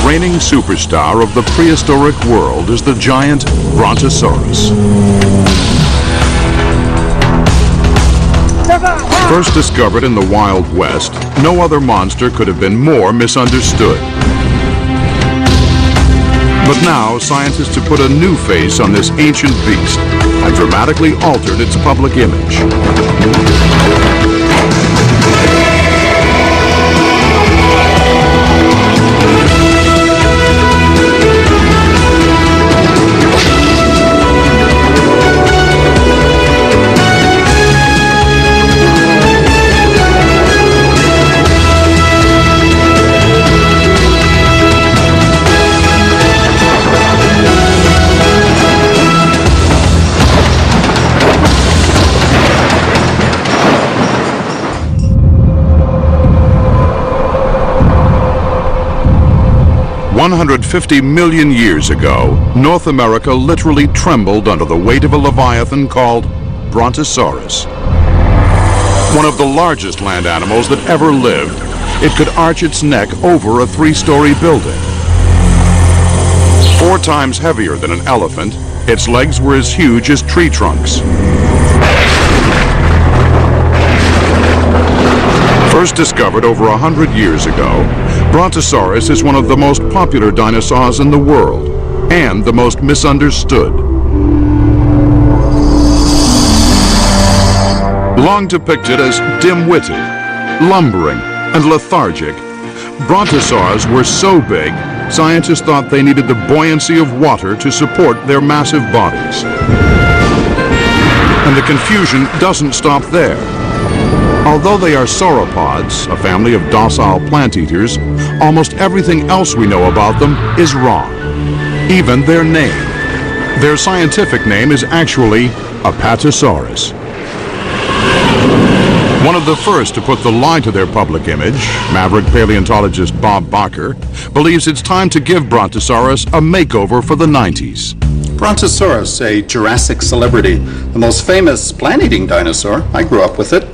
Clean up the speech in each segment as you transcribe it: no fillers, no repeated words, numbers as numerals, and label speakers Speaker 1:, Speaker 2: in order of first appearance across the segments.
Speaker 1: reigning superstar of the prehistoric world is the giant Brontosaurus. First discovered in the Wild West, no other monster could have been more misunderstood. But now, scientists have put a new face on this ancient beast and dramatically altered its public image. 150 million years ago, North America literally trembled under the weight of a leviathan called Brontosaurus. One of the largest land animals that ever lived, it could arch its neck over a 3-story building. 4 times heavier than an elephant, its legs were as huge as tree trunks. First discovered over 100 years ago, Brontosaurus is one of the most popular dinosaurs in the world and the most misunderstood. Long depicted as dim-witted, lumbering, and lethargic, brontosaurs were so big, scientists thought they needed the buoyancy of water to support their massive bodies. And the confusion doesn't stop there. Although they are sauropods, a family of docile plant eaters, almost everything else we know about them is wrong. Even their name. Their scientific name is actually Apatosaurus. One of the first to put the lie to their public image, maverick paleontologist Bob Barker, believes it's time to give Brontosaurus a makeover for the 90s.
Speaker 2: Brontosaurus, a Jurassic celebrity, the most famous plant-eating dinosaur. I grew up with it.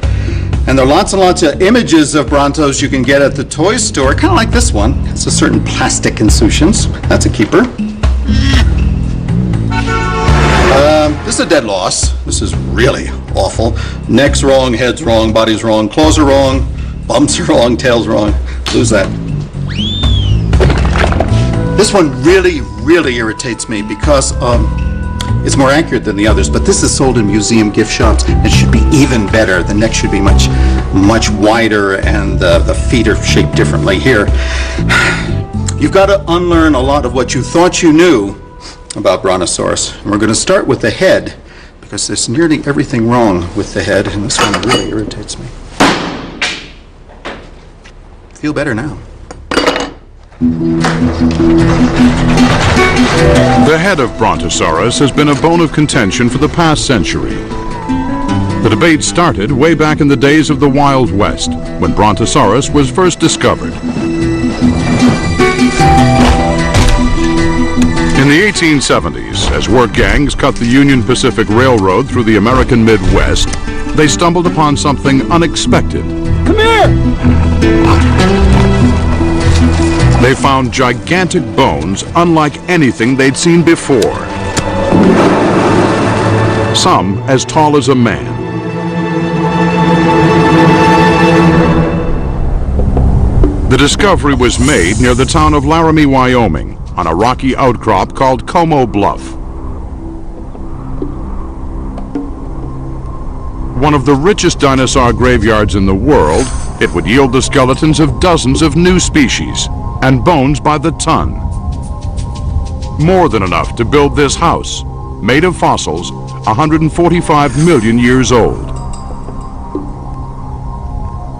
Speaker 2: And there are lots and lots of images of Brontos you can get at the toy store, kind of like this one. It's a certain plastic insouciance. That's a keeper. This is a dead loss. This is really awful. Neck's wrong, head's wrong, body's wrong, claws are wrong, bumps are wrong, tail's wrong. Lose that. This one really, really irritates me because it's more accurate than the others, but this is sold in museum gift shops. It should be even better. The neck should be much wider, and the feet are shaped differently here. You've got to unlearn a lot of what you thought you knew about Brontosaurus. And we're going to start with the head, because there's nearly everything wrong with the head, and this one really irritates me. Feel better now.
Speaker 1: The head of Brontosaurus has been a bone of contention for the past century. The debate started way back in the days of the Wild West, when Brontosaurus was first discovered. In the 1870s, as work gangs cut the Union Pacific Railroad through the American Midwest, they stumbled upon something unexpected.
Speaker 3: Come here!
Speaker 1: They found gigantic bones unlike anything they'd seen before. Some as tall as a man. The discovery was made near the town of Laramie, Wyoming, on a rocky outcrop called Como Bluff. One of the richest dinosaur graveyards in the world, it would yield the skeletons of dozens of new species, and bones by the ton. More than enough to build this house, made of fossils 145 million years old.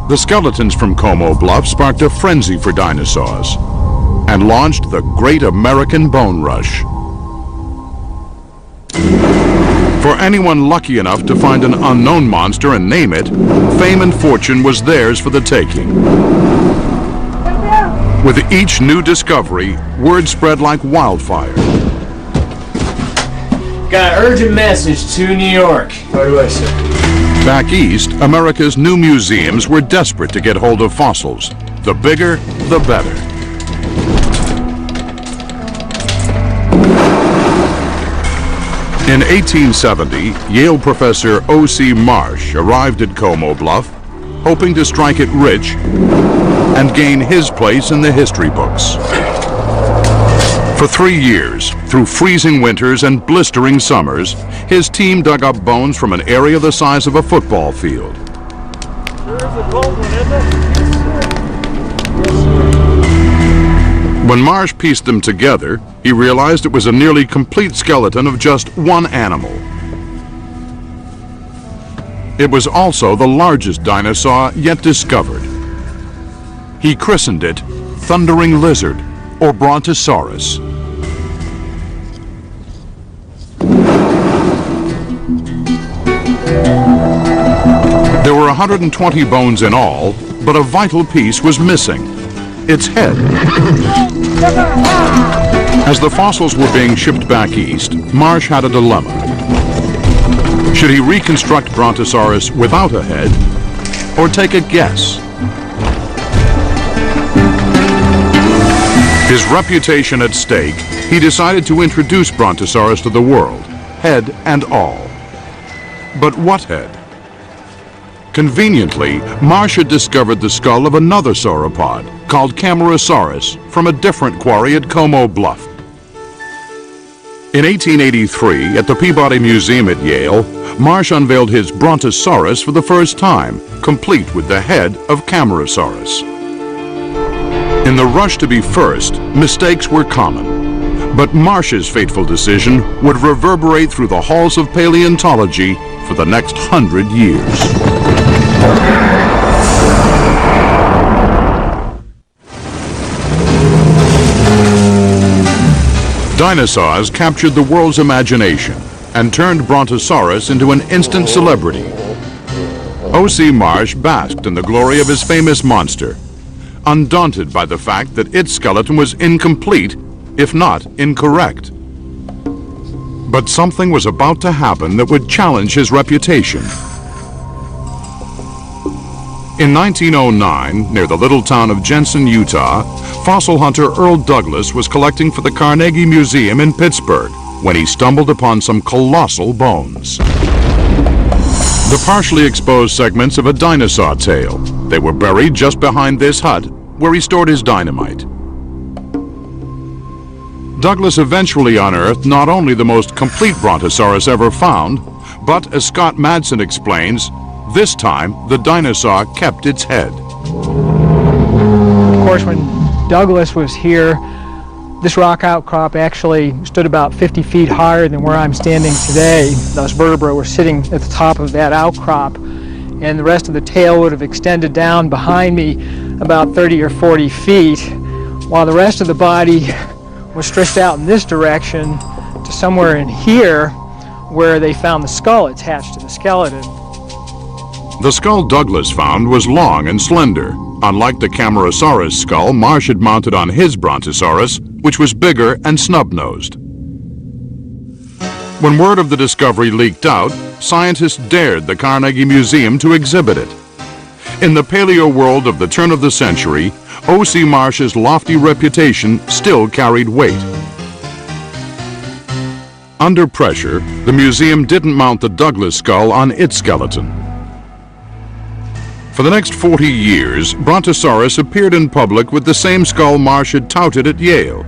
Speaker 1: The skeletons from Como Bluff sparked a frenzy for dinosaurs and launched the Great American Bone Rush. For anyone lucky enough to find an unknown monster and name it, fame and fortune was theirs for the taking. With each new discovery, word spread like wildfire.
Speaker 3: Got an urgent message to New York. What do I say?
Speaker 1: Back east, America's new museums were desperate to get hold of fossils. The bigger, the better. In 1870, Yale professor O.C. Marsh arrived at Como Bluff, hoping to strike it rich and gain his place in the history books. For 3 years, through freezing winters and blistering summers, his team dug up bones from an area the size of a football field. When Marsh pieced them together, he realized it was a nearly complete skeleton of just one animal. It was also the largest dinosaur yet discovered. He christened it Thundering Lizard, or Brontosaurus. There were 120 bones in all, but a vital piece was missing: its head. As the fossils were being shipped back east, Marsh had a dilemma. Should he reconstruct Brontosaurus without a head, or take a guess? His reputation at stake, he decided to introduce Brontosaurus to the world, head and all. But what head? Conveniently, Marsh had discovered the skull of another sauropod, called Camarasaurus, from a different quarry at Como Bluff. In 1883, at the Peabody Museum at Yale, Marsh unveiled his Brontosaurus for the first time, complete with the head of Camarasaurus. In the rush to be first, mistakes were common, but Marsh's fateful decision would reverberate through the halls of paleontology for the next 100 years. Dinosaurs captured the world's imagination and turned Brontosaurus into an instant celebrity. O.C. Marsh basked in the glory of his famous monster, undaunted by the fact that its skeleton was incomplete, if not incorrect. But something was about to happen that would challenge his reputation. In 1909, near the little town of Jensen, Utah, fossil hunter Earl Douglas was collecting for the Carnegie Museum in Pittsburgh when he stumbled upon some colossal bones. The partially exposed segments of a dinosaur tail. They were buried just behind this hut where he stored his dynamite. Douglas eventually unearthed not only the most complete Brontosaurus ever found, but, as Scott Madsen explains, this time the dinosaur kept its head.
Speaker 4: Of course, when Douglas was here, this rock outcrop actually stood about 50 feet higher than where I'm standing today. Those vertebrae were sitting at the top of that outcrop, and the rest of the tail would have extended down behind me about 30 or 40 feet, while the rest of the body was stretched out in this direction to somewhere in here where they found the skull attached to the skeleton.
Speaker 1: The skull Douglas found was long and slender, unlike the Camarasaurus skull Marsh had mounted on his Brontosaurus, which was bigger and snub-nosed. When word of the discovery leaked out, scientists dared the Carnegie Museum to exhibit it. In the PaleoWorld of the turn of the century, O.C. Marsh's lofty reputation still carried weight. Under pressure, the museum didn't mount the Douglas skull on its skeleton. For the next 40 years, Brontosaurus appeared in public with the same skull Marsh had touted at Yale,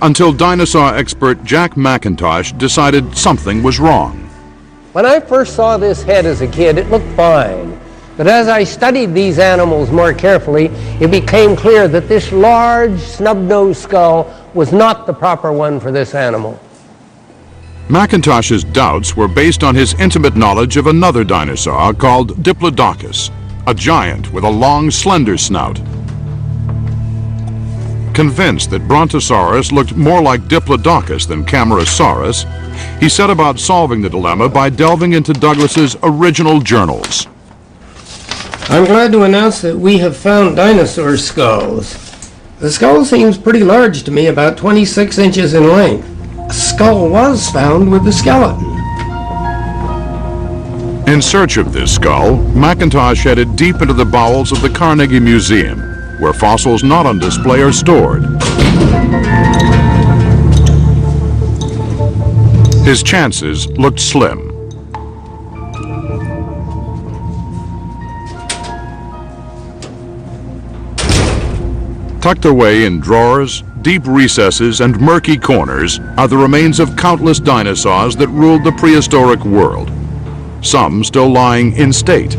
Speaker 1: until dinosaur expert Jack McIntosh decided something was wrong.
Speaker 5: When I first saw this head as a kid, it looked fine. But as I studied these animals more carefully, it became clear that this large, snub-nosed skull was not the proper one for this animal.
Speaker 1: McIntosh's doubts were based on his intimate knowledge of another dinosaur called Diplodocus, a giant with a long, slender snout. Convinced that Brontosaurus looked more like Diplodocus than Camarasaurus, he set about solving the dilemma by delving into Douglas's original journals.
Speaker 5: I'm glad to announce that we have found dinosaur skulls. The skull seems pretty large to me, about 26 inches in length. A skull was found with the skeleton.
Speaker 1: In search of this skull, McIntosh headed deep into the bowels of the Carnegie Museum, where fossils not on display are stored. His chances looked slim. Tucked away in drawers, deep recesses, and murky corners are the remains of countless dinosaurs that ruled the prehistoric world, some still lying in state.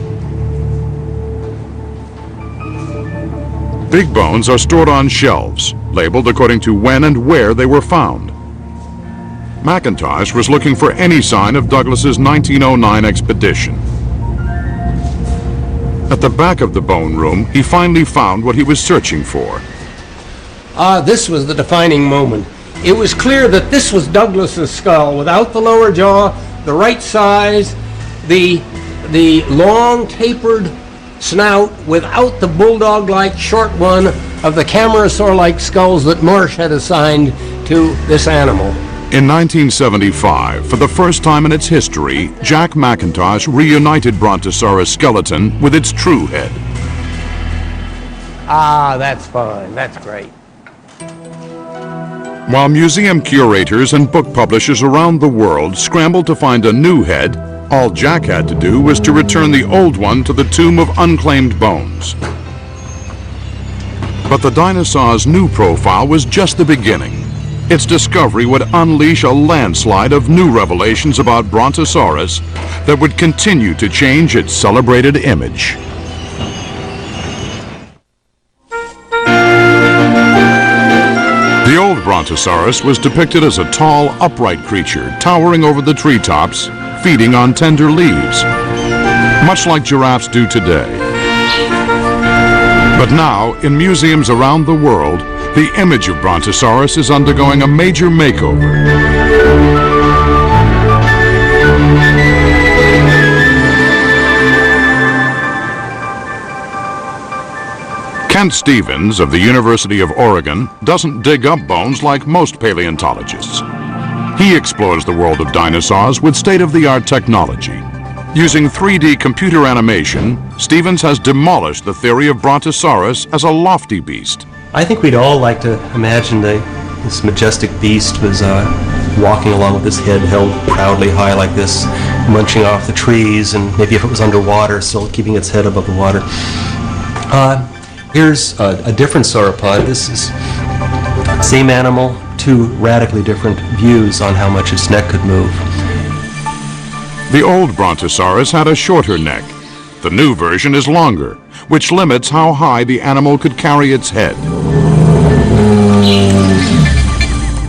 Speaker 1: Big bones are stored on shelves, labeled according to when and where they were found. McIntosh was looking for any sign of Douglas's 1909 expedition. At the back of the bone room, he finally found what he was searching for.
Speaker 5: This was the defining moment. It was clear that this was Douglas's skull, without the lower jaw, the right size, the long tapered snout, without the bulldog-like short one of the camarasaur-like skulls that Marsh had assigned to this animal.
Speaker 1: In 1975, for the first time in its history, Jack McIntosh reunited Brontosaurus skeleton with its true head.
Speaker 5: That's fine. That's great.
Speaker 1: While museum curators and book publishers around the world scrambled to find a new head, all Jack had to do was to return the old one to the tomb of unclaimed bones. But the dinosaur's new profile was just the beginning. Its discovery would unleash a landslide of new revelations about Brontosaurus that would continue to change its celebrated image. The old Brontosaurus was depicted as a tall, upright creature towering over the treetops, feeding on tender leaves, much like giraffes do today. But now, in museums around the world, the image of Brontosaurus is undergoing a major makeover. Kent Stevens of the University of Oregon doesn't dig up bones like most paleontologists. He explores the world of dinosaurs with state-of-the-art technology. Using 3D computer animation, Stevens has demolished the theory of Brontosaurus as a lofty beast.
Speaker 6: I think we'd all like to imagine this majestic beast was walking along with his head held proudly high like this, munching off the trees, and maybe if it was underwater, still keeping its head above the water. Here's a different sauropod. This is same animal, two radically different views on how much its neck could move.
Speaker 1: The old Brontosaurus had a shorter neck. The new version is longer, which limits how high the animal could carry its head.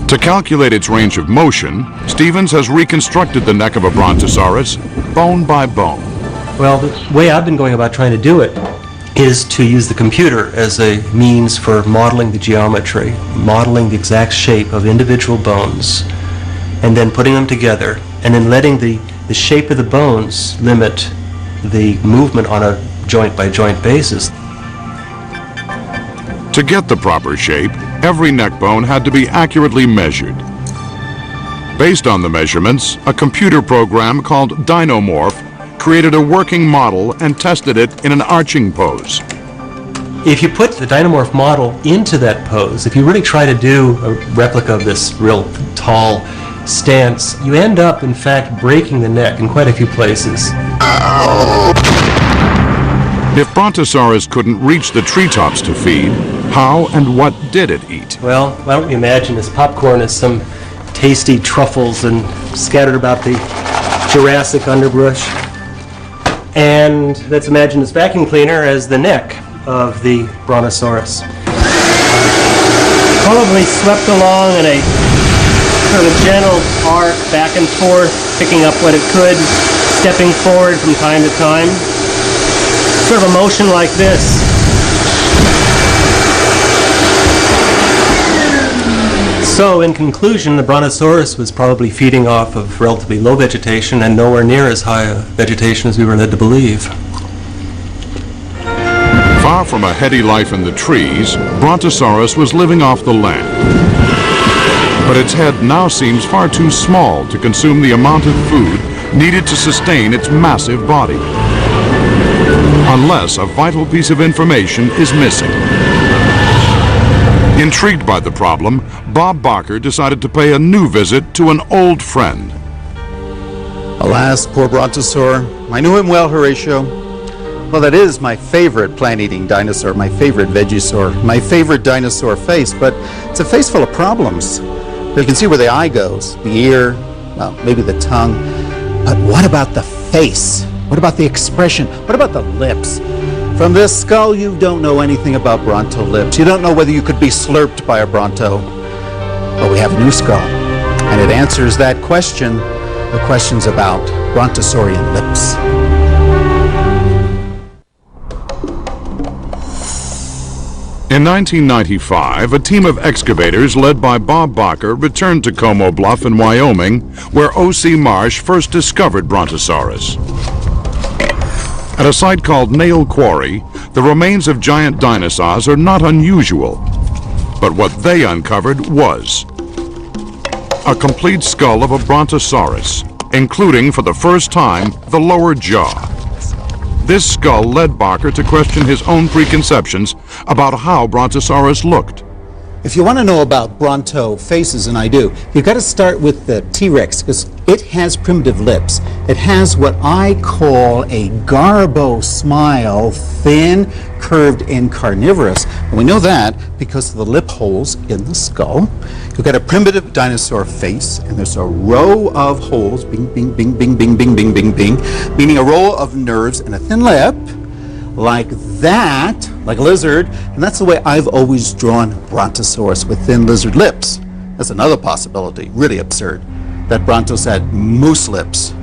Speaker 1: To calculate its range of motion, Stevens has reconstructed the neck of a Brontosaurus bone by bone.
Speaker 6: Well, the way I've been going about trying to do it is to use the computer as a means for modeling the geometry, modeling the exact shape of individual bones, and then putting them together, and then letting the shape of the bones limit the movement on a joint-by-joint basis.
Speaker 1: To get the proper shape, every neck bone had to be accurately measured. Based on the measurements, a computer program called Dinomorph created a working model and tested it in an arching pose.
Speaker 6: If you put the Dinomorph model into that pose, if you really try to do a replica of this real tall stance, you end up, in fact, breaking the neck in quite a few places.
Speaker 1: If Brontosaurus couldn't reach the treetops to feed, how and what did it eat?
Speaker 6: Well, why don't we imagine this popcorn as some tasty truffles and scattered about the Jurassic underbrush. And let's imagine this vacuum cleaner as the neck of the Brontosaurus. Probably swept along in a sort of gentle arc back and forth, picking up what it could, stepping forward from time to time. Sort of a motion like this. So, in conclusion, the Brontosaurus was probably feeding off of relatively low vegetation and nowhere near as high a vegetation as we were led to believe.
Speaker 1: Far from a heady life in the trees, Brontosaurus was living off the land. But its head now seems far too small to consume the amount of food needed to sustain its massive body. Unless a vital piece of information is missing. Intrigued by the problem, Bob Barker decided to pay a new visit to an old friend,
Speaker 2: Alas, poor Brontosaur. I knew him well, Horatio. Well, that is my favorite plant-eating dinosaur, my favorite vegisaur, my favorite dinosaur face, but it's a face full of problems. You can see where the eye goes, the ear, well, maybe the tongue. But what about the face? What about the expression? What about the lips? From this skull, you don't know anything about Bronto lips. You don't know whether you could be slurped by a Bronto. But we have a new skull, and it answers that question. The questions about Brontosaurian lips.
Speaker 1: In 1995, a team of excavators led by Bob Bacher returned to Como Bluff in Wyoming, where O.C. Marsh first discovered Brontosaurus. At a site called Nail Quarry, the remains of giant dinosaurs are not unusual. But what they uncovered was a complete skull of a Brontosaurus, including for the first time the lower jaw. This skull led Bacher to question his own preconceptions about how Brontosaurus looked.
Speaker 2: If you want to know about Bronto faces, and I do, you've got to start with the T-Rex, because it has primitive lips. It has what I call a garbo smile, thin, curved, and carnivorous. And we know that because of the lip holes in the skull. You've got a primitive dinosaur face, and there's a row of holes, bing, bing, bing, bing, bing, bing, bing, bing, bing, meaning a row of nerves and a thin lip, like that, like a lizard, and that's the way I've always drawn Brontosaurus, with thin lizard lips. That's another possibility, really absurd, that Brontos had moose lips.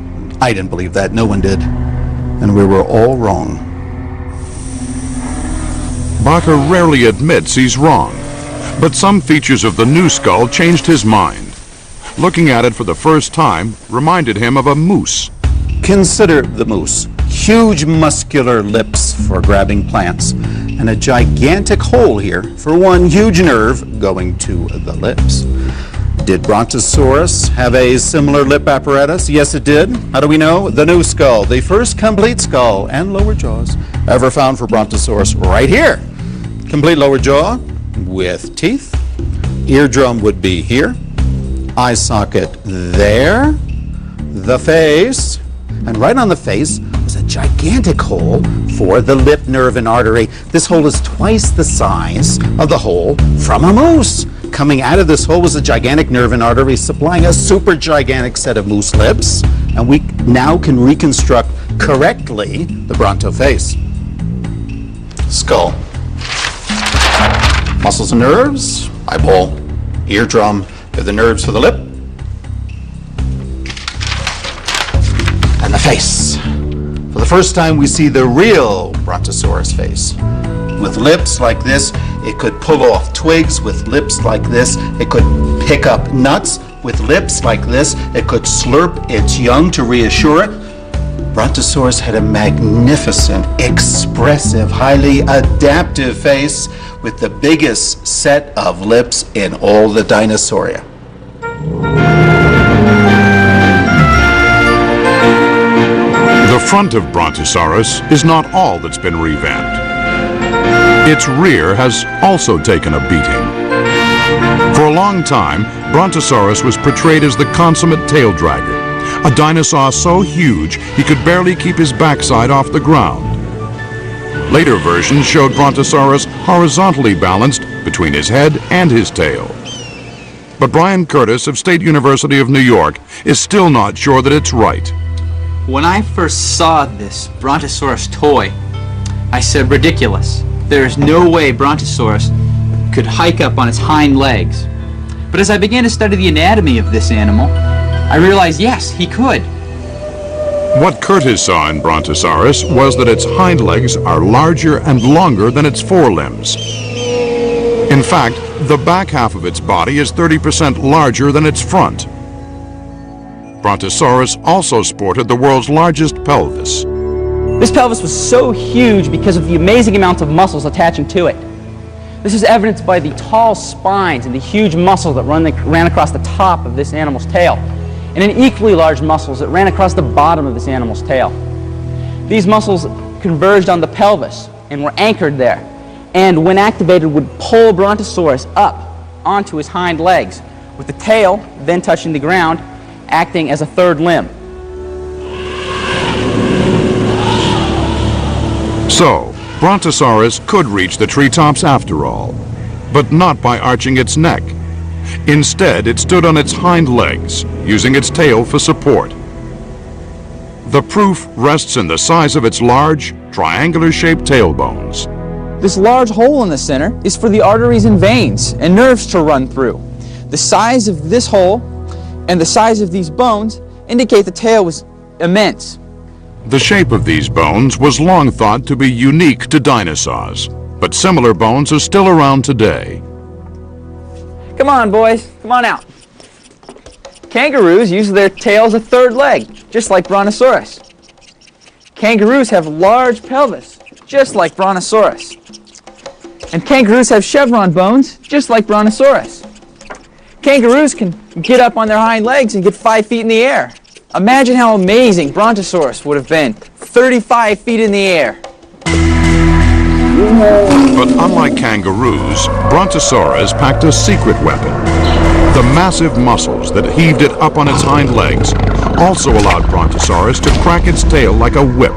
Speaker 2: I didn't believe that, no one did, and we were all wrong.
Speaker 1: Bacher rarely admits he's wrong, but some features of the new skull changed his mind. Looking at it for the first time reminded him of a moose.
Speaker 2: Consider the moose. Huge muscular lips for grabbing plants, and a gigantic hole here for one huge nerve going to the lips. Did Brontosaurus have a similar lip apparatus? Yes, it did. How do we know? The new skull, the first complete skull and lower jaws ever found for Brontosaurus, right here. Complete lower jaw with teeth. Eardrum would be here. Eye socket there. The face. And right on the face was a gigantic hole for the lip nerve and artery. This hole is twice the size of the hole from a moose. Coming out of this hole was a gigantic nerve and artery supplying a super gigantic set of moose lips. And we now can reconstruct correctly the Bronto face. Skull. Muscles and nerves. Eyeball. Eardrum. They're the nerves for the lip. And the face. For the first time, we see the real Brontosaurus face. With lips like this, it could pull off twigs. With lips like this, it could pick up nuts. With lips like this, it could slurp its young to reassure it. Brontosaurus had a magnificent, expressive, highly adaptive face with the biggest set of lips in all the Dinosauria.
Speaker 1: The front of Brontosaurus is not all that's been revamped. Its rear has also taken a beating. For a long time, Brontosaurus was portrayed as the consummate tail dragger, a dinosaur so huge he could barely keep his backside off the ground. Later versions showed Brontosaurus horizontally balanced between his head and his tail. But Brian Curtis of State University of New York is still not sure that it's right.
Speaker 7: When I first saw this Brontosaurus toy, I said, ridiculous. There is no way Brontosaurus could hike up on its hind legs. But as I began to study the anatomy of this animal, I realized, yes, he could.
Speaker 1: What Curtis saw in Brontosaurus was that its hind legs are larger and longer than its forelimbs. In fact, the back half of its body is 30% larger than its front. Brontosaurus also sported the world's largest pelvis.
Speaker 7: This pelvis was so huge because of the amazing amount of muscles attaching to it. This is evidenced by the tall spines and the huge muscles that ran across the top of this animal's tail, and in equally large muscles that ran across the bottom of this animal's tail. These muscles converged on the pelvis and were anchored there, and when activated would pull Brontosaurus up onto his hind legs, with the tail then touching the ground, acting as a third limb.
Speaker 1: So, Brontosaurus could reach the treetops after all, but not by arching its neck. Instead, it stood on its hind legs, using its tail for support. The proof rests in the size of its large, triangular-shaped tailbones.
Speaker 8: This large hole in the center is for the arteries and veins and nerves to run through. The size of this hole and the size of these bones indicate the tail was immense.
Speaker 1: The shape of these bones was long thought to be unique to dinosaurs, but similar bones are still around today.
Speaker 8: Come on, boys, come on out. Kangaroos use their tail as a third leg, just like Brontosaurus. Kangaroos have large pelvis, just like Brontosaurus. And kangaroos have chevron bones, just like Brontosaurus. Kangaroos can get up on their hind legs and get 5 feet in the air. Imagine how amazing Brontosaurus would have been, 35 feet in the air.
Speaker 1: But unlike kangaroos, Brontosaurus packed a secret weapon. The massive muscles that heaved it up on its hind legs also allowed Brontosaurus to crack its tail like a whip.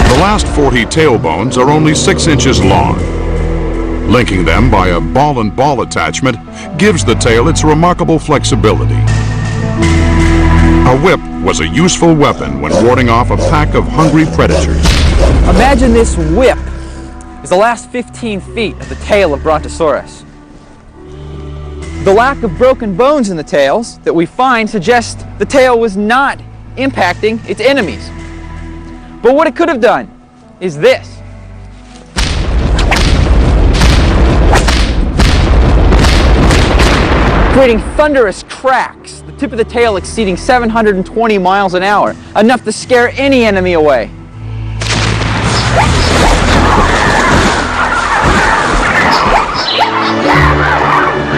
Speaker 1: The last 40 tailbones are only 6 inches long. Linking them by a ball-and-ball attachment gives the tail its remarkable flexibility. A whip was a useful weapon when warding off a pack of hungry predators.
Speaker 8: Imagine this whip is the last 15 feet of the tail of Brontosaurus. The lack of broken bones in the tails that we find suggests the tail was not impacting its enemies. But what it could have done is this. Creating thunderous cracks, the tip of the tail exceeding 720 miles an hour, enough to scare any enemy away.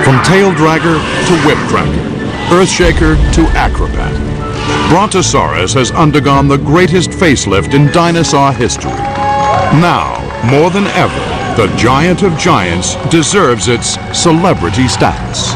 Speaker 1: From tail dragger to whip cracker, earthshaker to acrobat, Brontosaurus has undergone the greatest facelift in dinosaur history. Now, more than ever, the giant of giants deserves its celebrity status.